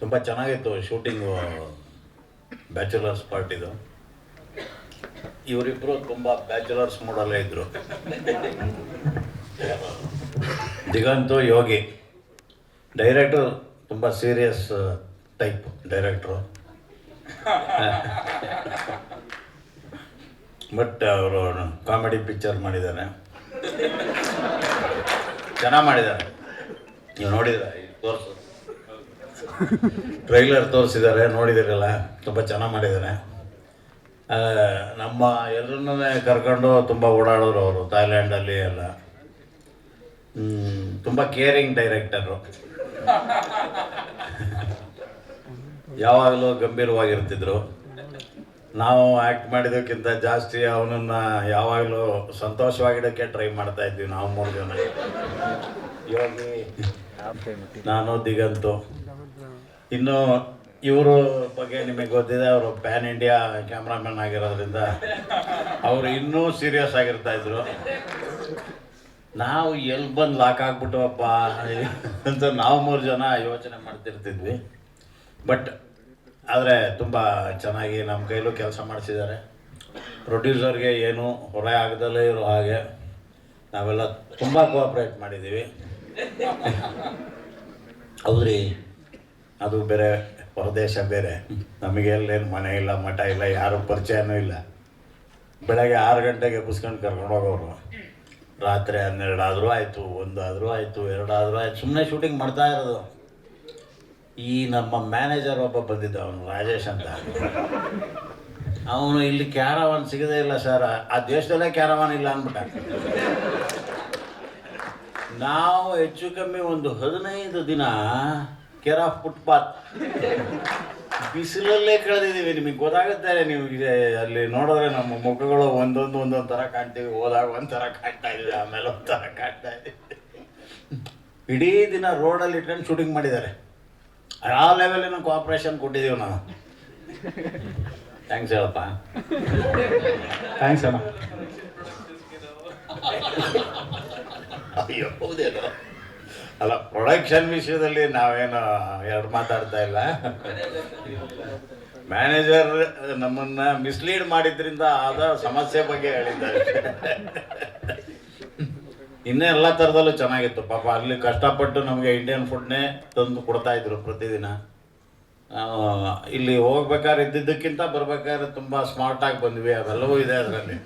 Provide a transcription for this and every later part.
ತುಂಬ ಚೆನ್ನಾಗಿತ್ತು shooting. Bachelors ಪಾರ್ಟಿದು. ಇವರಿಬ್ಬರು ತುಂಬ ಬ್ಯಾಚುಲರ್ಸ್ ಮೂಡಲ್ಲೇ ಇದ್ದರು. ದಿಗಂತು ಯೋಗಿ. ಡೈರೆಕ್ಟ್ರು ತುಂಬ ಸೀರಿಯಸ್ ಟೈಪ್ ಡೈರೆಕ್ಟ್ರು. ಬಟ್ ಅವರು ಕಾಮಿಡಿ ಪಿಕ್ಚರ್ ಮಾಡಿದ್ದಾರೆ, ಚೆನ್ನಾಗಿ ಮಾಡಿದ್ದಾರೆ. ನೀವು ನೋಡಿದ್ರ ತೋರಿಸು, ಟ್ರೈಲರ್ ತೋರಿಸಿದ್ದಾರೆ, ನೋಡಿದಿರಲ್ಲ. ತುಂಬ ಚೆನ್ನಾಗಿ ಮಾಡಿದ್ದಾರೆ. ನಮ್ಮ ಎಲ್ಲರನ್ನೂ ಕರ್ಕೊಂಡು ತುಂಬ ಓಡಾಡೋರು ಅವರು ಥಾಯ್ಲ್ಯಾಂಡಲ್ಲಿ ಎಲ್ಲ. ತುಂಬ ಕೇರಿಂಗ್ ಡೈರೆಕ್ಟರು, ಯಾವಾಗಲೂ ಗಂಭೀರವಾಗಿರ್ತಿದ್ರು. ನಾವು ಆ್ಯಕ್ಟ್ ಮಾಡಿದ್ದಕ್ಕಿಂತ ಜಾಸ್ತಿ ಅವನನ್ನು ಯಾವಾಗಲೂ ಸಂತೋಷವಾಗಿಡೋಕ್ಕೆ ಟ್ರೈ ಮಾಡ್ತಾ ಇದ್ವಿ ನಾವು 3 ಜನ. ಯೋಗಿ, ನಾನು, ದಿಗಂತು. ಇನ್ನು ಇವರು ಬಗ್ಗೆ ನಿಮಗೆ ಗೊತ್ತಿದೆ, ಅವರು ಪ್ಯಾನ್ ಇಂಡಿಯಾ ಕ್ಯಾಮ್ರಾಮನ್ ಆಗಿರೋದ್ರಿಂದ ಅವರು ಇನ್ನೂ ಸೀರಿಯಸ್ ಆಗಿರ್ತಾಯಿದ್ರು. ನಾವು ಎಲ್ಲಿ ಬಂದು ಲಾಕ್ ಆಗ್ಬಿಟ್ಟವಪ್ಪ ಅಂತ ನಾವು 3 ಜನ ಯೋಚನೆ ಮಾಡ್ತಿರ್ತಿದ್ವಿ. ಬಟ್ ಆದರೆ ತುಂಬ ಚೆನ್ನಾಗಿ ನಮ್ಮ ಕೈಲೂ ಕೆಲಸ ಮಾಡಿಸಿದ್ದಾರೆ. ಪ್ರೊಡ್ಯೂಸರ್ಗೆ ಏನು ಹೊರೆ ಆಗದಲ್ಲೇ ಇರೋ ಹಾಗೆ ನಾವೆಲ್ಲ ತುಂಬ ಕೋಆಪ್ರೇಟ್ ಮಾಡಿದ್ದೀವಿ. ಹೌದ್ರಿ, ಅದು ಬೇರೆ, ಹೊರದೇಶ ಬೇರೆ. ನಮಗೆ ಎಲ್ಲೇನು ಮನೆ ಇಲ್ಲ, ಮಠ ಇಲ್ಲ, ಯಾರು ಪರಿಚಯನೂ ಇಲ್ಲ. ಬೆಳಗ್ಗೆ 6 ಗಂಟೆಗೆ ಎಬ್ಬಿಸ್ಕೊಂಡು ಕರ್ಕೊಂಡು ಹೋಗೋರು. ರಾತ್ರಿ 12 ಆದರೂ ಆಯಿತು, 1 ಆದರೂ ಆಯಿತು, 2 ಆದರೂ ಆಯಿತು, ಸುಮ್ಮನೆ ಶೂಟಿಂಗ್ ಮಾಡ್ತಾ ಇರೋದು. ಈ ನಮ್ಮ ಮ್ಯಾನೇಜರ್ ಒಬ್ಬ ಬಂದಿದ್ದ, ಅವನು ರಾಜೇಶ್ ಅಂತ. ಅವನು ಇಲ್ಲಿ ಕ್ಯಾರವಾನ್ ಸಿಗದೇ ಇಲ್ಲ ಸರ್, ಆ ದೇಶದಲ್ಲೇ ಕ್ಯಾರವಾನ್ ಇಲ್ಲ ಅಂದ್ಬಿಟ್ಟ. ನಾವು ಹೆಚ್ಚು ಕಮ್ಮಿ ಒಂದು 15 ದಿನ ಕೇರ್ ಆಫ್ ಫುಟ್ಪಾತ್ ಬಿಸಿಲಲ್ಲೇ ಕಳೆದಿದ್ದೀವಿ. ನಿಮಗೆ ಗೊತ್ತಾಗುತ್ತೆ, ನಿಮಗೆ ಅಲ್ಲಿ ನೋಡಿದ್ರೆ ನಮ್ಮ ಮುಖಗಳು ಒಂದೊಂದು ಥರ ಕಾಣ್ತೀವಿ. ಹೋದಾಗ ಒಂಥರ ಕಾಣ್ತಾ ಇದ್ವಿ, ಆಮೇಲೆ ಒಂಥರ ಕಾಣ್ತಾ ಇದ್ದೀವಿ. ಇಡೀ ದಿನ ರೋಡಲ್ಲಿ ಇಟ್ಕೊಂಡು ಶೂಟಿಂಗ್ ಮಾಡಿದ್ದಾರೆ. ಆ ಲೆವೆಲಿನ ಕೋಆಪ್ರೇಷನ್ ಕೊಟ್ಟಿದ್ದೀವಿ ನಾವು. ಥ್ಯಾಂಕ್ಸ್ ಹೇಳಪ್ಪ. ಥ್ಯಾಂಕ್ಸ್ ಅಣ್ಣ. ಅಯ್ಯೋ ಹೌದೇನೋ. ಅಲ್ಲ, ಪ್ರೊಡಕ್ಷನ್ ವಿಷಯದಲ್ಲಿ ನಾವೇನು ಎರಡು ಮಾತಾಡ್ತಾ ಇಲ್ಲ. ಮ್ಯಾನೇಜರ್ ನಮ್ಮನ್ನು ಮಿಸ್ಲೀಡ್ ಮಾಡಿದ್ರಿಂದ ಆದ ಸಮಸ್ಯೆ ಬಗ್ಗೆ ಹೇಳಿದ್ದಾರೆ. ಇನ್ನೇ ಎಲ್ಲ ಥರದಲ್ಲೂ ಚೆನ್ನಾಗಿತ್ತು. ಪಾಪ ಅಲ್ಲಿ ಕಷ್ಟಪಟ್ಟು ನಮಗೆ ಇಂಡಿಯನ್ ಫುಡ್ನೇ ತಂದು ಕೊಡ್ತಾಯಿದ್ರು ಪ್ರತಿದಿನ. ಇಲ್ಲಿ ಹೋಗ್ಬೇಕಾದ್ರೆ ಇದ್ದಿದ್ದಕ್ಕಿಂತ ಬರ್ಬೇಕಾದ್ರೆ ತುಂಬ ಸ್ಮಾರ್ಟಾಗಿ ಬಂದ್ವಿ. ಅವೆಲ್ಲವೂ ಇದೆ ಅದರಲ್ಲಿ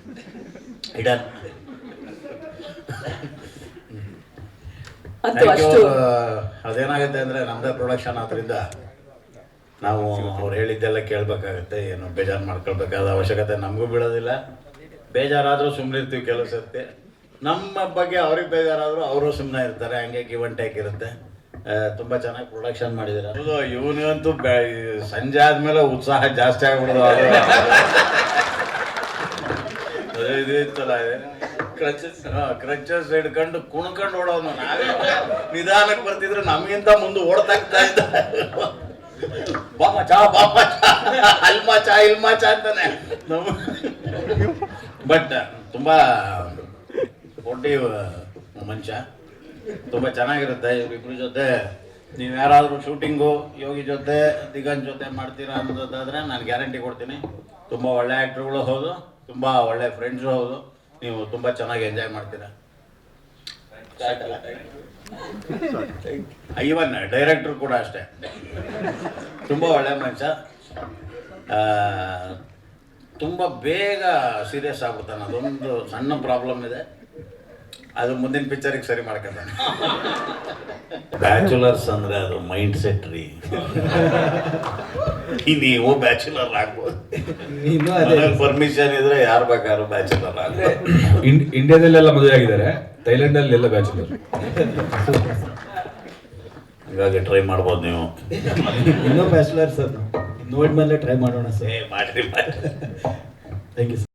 ಇಡನ್. ಅದೇನಾಗುತ್ತೆ ಅಂದರೆ ನಮ್ಮದೇ ಪ್ರೊಡಕ್ಷನ್ ಆದ್ದರಿಂದ ನಾವು ಅವ್ರು ಹೇಳಿದ್ದೆಲ್ಲ ಕೇಳಬೇಕಾಗತ್ತೆ. ಏನು ಬೇಜಾರು ಮಾಡ್ಕೊಳ್ಬೇಕಾದ ಅವಶ್ಯಕತೆ ನಮಗೂ ಬೀಳೋದಿಲ್ಲ. ಬೇಜಾರಾದರೂ ಸುಮ್ಮನಿರ್ತೀವಿ ಕೆಲವು ಸರ್ತಿ. ನಮ್ಮ ಬಗ್ಗೆ ಅವ್ರಿಗೆ ಬೇಜಾರಾದರೂ ಅವರು ಸುಮ್ಮನೆ ಇರ್ತಾರೆ. ಹಂಗೆ ಗಿವ್ ಅಂಡ್ ಟೇಕ್ ಇರುತ್ತೆ. ತುಂಬ ಚೆನ್ನಾಗಿ ಪ್ರೊಡಕ್ಷನ್ ಮಾಡಿದ್ದಾರೆ. ಹೌದು, ಇವನಿಗಂತೂ ಸಂಜೆ ಆದಮೇಲೆ ಉತ್ಸಾಹ ಜಾಸ್ತಿ ಆಗ್ಬಿಡೋದು. ಇದು ಇತ್ತಲ್ಲ, ಕ್ರಚಸ್ ಹಿಡ್ಕೊಂಡು ಕುಣ್ಕೊಂಡು ಓಡೋನು. ನಾವೇ ನಿಧಾನಕ್ಕೆ ಬರ್ತಿದ್ರೆ ನಮಗಿಂತ ಮುಂದೆ ಓಡ್ತಾಗ್ತಾ ಇದ್ದ. ಬಾಮಚಾ ಅಲ್ಮಾಚಾ ಇಲ್ಮಾಚಾ ಅಂತಾನೆ. ಬಟ್ ತುಂಬ ಸ್ಪೋರ್ಟಿವ್ ಮನುಷ್ಯ, ತುಂಬ ಚೆನ್ನಾಗಿರುತ್ತೆ. ಇವರಿಬ್ಬರ ಜೊತೆ ನೀವು ಯಾರಾದರೂ ಶೂಟಿಂಗು ಯೋಗಿ ಜೊತೆ ದಿಗಂತ್ ಜೊತೆ ಮಾಡ್ತೀರಾ ಅನ್ನೋದಾದರೆ ನಾನು ಗ್ಯಾರಂಟಿ ಕೊಡ್ತೀನಿ. ತುಂಬ ಒಳ್ಳೆ ಆ್ಯಕ್ಟ್ರುಗಳು ಹೌದು, ತುಂಬ ಒಳ್ಳೆ ಫ್ರೆಂಡ್ಸು ಹೌದು. ನೀವು ತುಂಬ ಚೆನ್ನಾಗಿ ಎಂಜಾಯ್ ಮಾಡ್ತೀರಾ. ಇವನ್ ಡೈರೆಕ್ಟ್ರು ಕೂಡ ಅಷ್ಟೇ, ತುಂಬ ಒಳ್ಳೆ ಮನುಷ್ಯ. ತುಂಬ ಬೇಗ ಸೀರಿಯಸ್ ಆಗ್ಬಿಡ್ತಾನೆ. ಅದೊಂದು ಸಣ್ಣ ಪ್ರಾಬ್ಲಮ್ ಇದೆ, ಅದು ಮುಂದಿನ ಪಿಕ್ಚರಿಗೆ ಸರಿ ಮಾಡ್ಕೊತಾನೆ. ಬ್ಯಾಚುಲರ್ಸ್ ಅಂದರೆ ಅದು ಮೈಂಡ್ ಸೆಟ್ ರೀ. ನೀವು ಬ್ಯಾಚುಲರ್ ಆಗ್ಬೋದು, ಪರ್ಮಿಷನ್ ಇದ್ರೆ ಯಾರು ಬೇಕಾದ್ರೂ ಬ್ಯಾಚುಲರ್ ಆಗ್ಬೋದು. ಇಂಡಿಯಾದಲ್ಲೆಲ್ಲ ಮದುವೆ ಆಗಿದ್ದಾರೆ, ಥೈಲ್ಯಾಂಡಲ್ಲಿ ಎಲ್ಲ ಬ್ಯಾಚುಲರ್. ಹೀಗಾಗಿ ಟ್ರೈ ಮಾಡ್ಬೋದು ನೀವು. ಇನ್ನೂ ಬ್ಯಾಚುಲರ್ ಸರ್, ನೋಡಿದ್ಮೇಲೆ ಟ್ರೈ ಮಾಡೋಣ ಸರ್. ಮಾಡಿರಿ. Thank you sir.